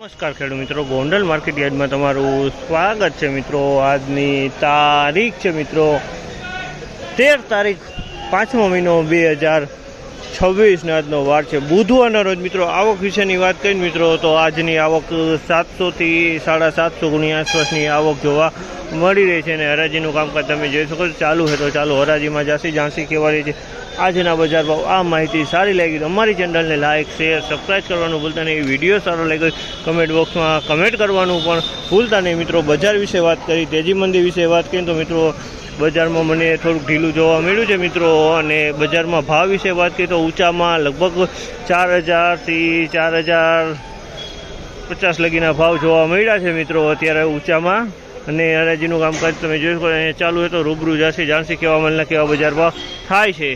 નમસ્કાર ખેડૂત મિત્રો, ગોંડલ માર્કેટ યાર્ડમાં તમારું સ્વાગત છે મિત્રો। આજની તારીખ છે મિત્રો 13 તારીખ 5મો મહિનો 2026 ને આજનો વાર છે બુધવારના રોજ મિત્રો। આવક વિશેની વાત કરીએ મિત્રો તો આજની આવક 700 થી 750 ગુણી આસપાસની આવક જોવા મળી રહી છે અને હરાજીનું કામકાજ તમે જોઈ શકો છો ચાલુ છે। તો ચાલો હરાજીમાં જાણસી કહેવાય છે આજના બજાર ભાવ। આ માહિતી સારી લાગી તો અમારી ચેનલને લાઇક શેર સબસ્ક્રાઈબ કરવાનું ભૂલતા નહીં। વિડીયો સારો લાગ્યો કમેન્ટ બોક્સમાં કમેન્ટ કરવાનું પણ ભૂલતા નહીં મિત્રો। બજાર વિશે વાત કરી, તેજી મંદી વિશે વાત કરીએ તો મિત્રો બજારમાં મને થોડુંક ઢીલું જોવા મળ્યું છે મિત્રો। અને બજારમાં ભાવ વિશે વાત કરીએ તો ઊંચામાં લગભગ 4000 થી 4050 લગીના ભાવ જોવા મળ્યા છે મિત્રો અત્યારે ઊંચામાં। અને હરાજીનું કામકાજ તમે જોઈ શકો અહીંયા ચાલુ હોય તો રૂબરૂ જાણસી કેવા માલના કેવા બજાર ભાવ થાય છે।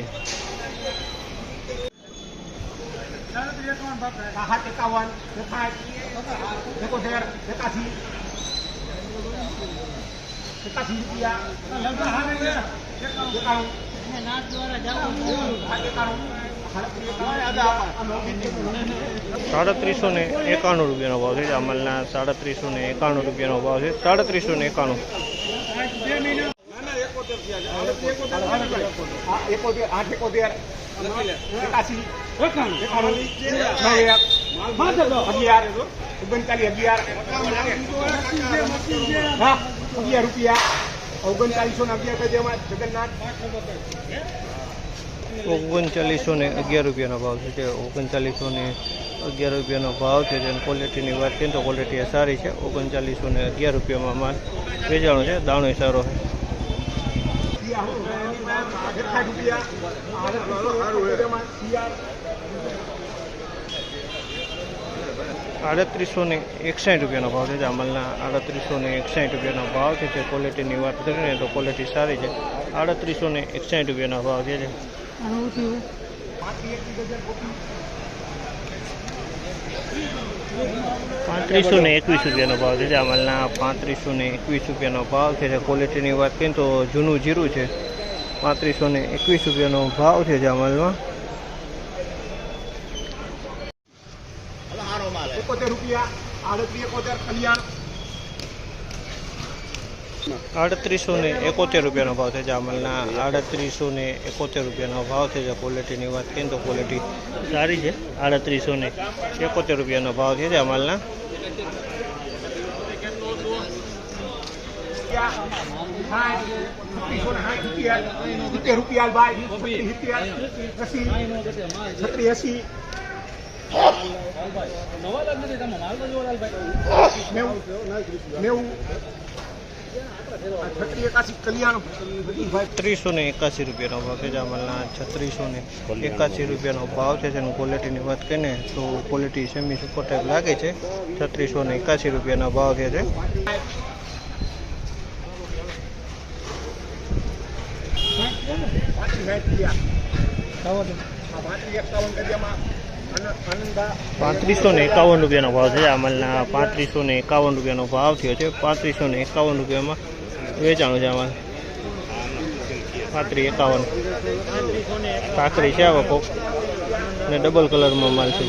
₹351 રૂપિયાનો ભાવ છે। અમલના ₹351 રૂપિયાનો ભાવ છે। 351 ₹3911 રૂપિયાનો ભાવ છે। 3911 રૂપિયાનો ભાવ છે। જેની ક્વોલિટીની વાત કરીએ તો ક્વોલિટી સારી છે। 3911 રૂપિયામાં માલ વેચાણો છે। દાણો સારો છે। 3861 રૂપિયાનો ભાવ છે। અમલના 3861 રૂપિયાનો ભાવ છે। તે ક્વોલિટીની વાત કરીએ તો ક્વોલિટી સારી છે। 3861 રૂપિયાનો ભાવ છે। 3521 રૂપિયાનો ભાવ છે। અમલના 3521 રૂપિયાનો ભાવ છે। ક્વોલિટીની વાત કરીએ તો જૂનું જીરું છે। 3521 રૂપિયાનો ભાવ છે અમલમાં। 3871 રૂપિયાનો ભાવ છે। અમલના 3871 રૂપિયાનો ભાવ છે। ક્વોલિટીની વાત કરીએ તો ક્વોલિટી સારી છે। 3871 રૂપિયાનો ભાવ છે અમલના। ₹381 રૂપિયાનો ભાવ છે। અમલના 3681 રૂપિયાનો ભાવ છે। તેનું ક્વોલિટીની વાત કરીએ તો ક્વોલિટી સેમી સુપર ટાઈપ લાગે છે। 3681 રૂપિયાનો ભાવ છે। ₹3551 રૂપિયાનો ભાવ છે। અમલના 3551 રૂપિયાનો ભાવ થયો છે। 3551 રૂપિયામાં વેચાણું છે અમારે। 3551 કાકરી છે આવા કોક ને ડબલ કલરમાં માલ છે।